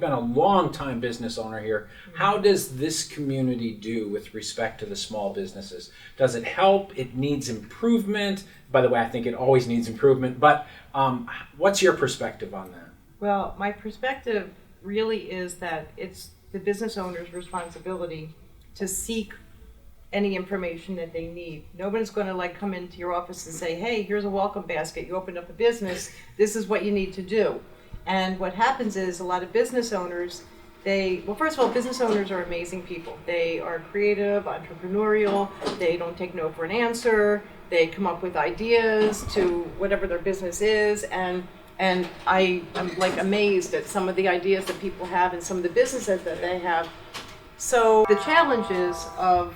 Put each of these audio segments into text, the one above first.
been a long time business owner here. How does this community do with respect to the small businesses? Does it help? It needs improvement. By the way, I think it always needs improvement, but what's your perspective on that? Well, my perspective really is that it's the business owner's responsibility to seek any information that they need. Nobody's going to come into your office and say, hey, here's a welcome basket. You opened up a business. This is what you need to do. And what happens is a lot of business owners, first of all, business owners are amazing people. They are creative, entrepreneurial. They don't take no for an answer. They come up with ideas to whatever their business is. And I am amazed at some of the ideas that people have and some of the businesses that they have. So the challenges of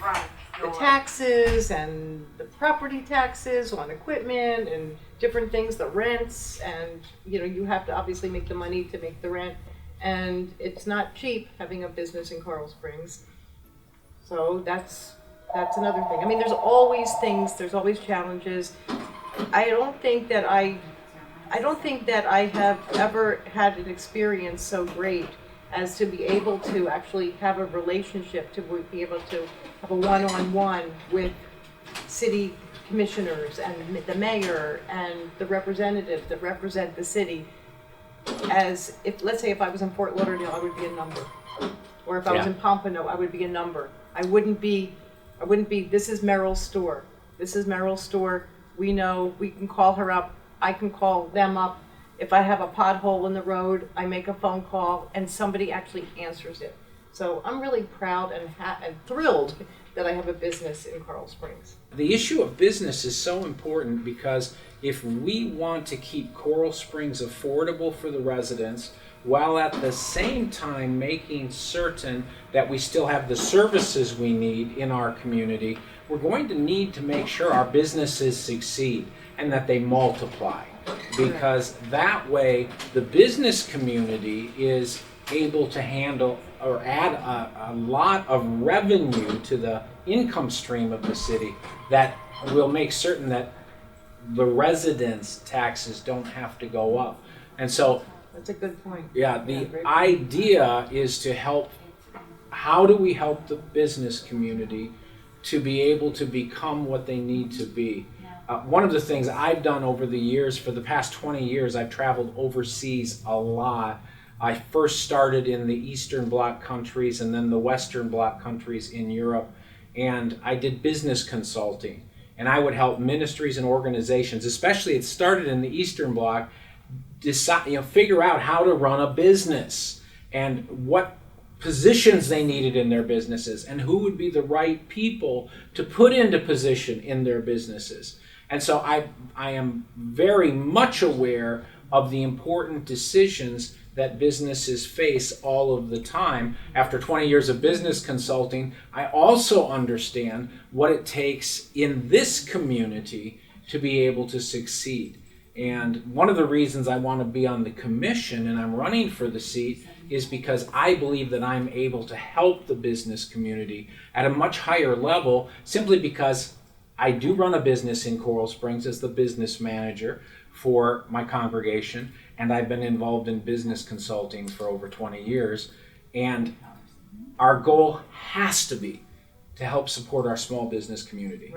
the taxes and the property taxes on equipment and different things, the rents, and you have to obviously make the money to make the rent, and it's not cheap having a business in Coral Springs. So that's another thing. I mean, there's always things, there's always challenges. I don't think that I have ever had an experience so great as to be able to actually have a relationship, to be able to have a one-on-one with city commissioners and the mayor and the representatives that represent the city. As if, let's say if I was in Fort Lauderdale, I would be a number. Or if I was in Pompano, I would be a number. I wouldn't be, this is Meryl's store. This is Meryl's store. We know, we can call her up. I can call them up. If I have a pothole in the road, I make a phone call and somebody actually answers it. So I'm really proud and thrilled that I have a business in Coral Springs. The issue of business is so important because if we want to keep Coral Springs affordable for the residents, while at the same time making certain that we still have the services we need in our community, we're going to need to make sure our businesses succeed and that they multiply. Because that way the business community is able to handle or add a lot of revenue to the income stream of the city that will make certain that the residents' taxes don't have to go up. And so that's a good point. Yeah, the idea is to help, how do we help the business community to be able to become what they need to be? One of the things I've done over the years, for the past 20 years, I've traveled overseas a lot. I first started in the Eastern Bloc countries and then the Western Bloc countries in Europe, and I did business consulting. And I would help ministries and organizations, especially it started in the Eastern Bloc, figure out how to run a business and what positions they needed in their businesses and who would be the right people to put into position in their businesses. And so I am very much aware of the important decisions that businesses face all of the time. After 20 years of business consulting, I also understand what it takes in this community to be able to succeed. And one of the reasons I want to be on the commission and I'm running for the seat is because I believe that I'm able to help the business community at a much higher level, simply because I do run a business in Coral Springs as the business manager for my congregation, and I've been involved in business consulting for over 20 years. And our goal has to be to help support our small business community.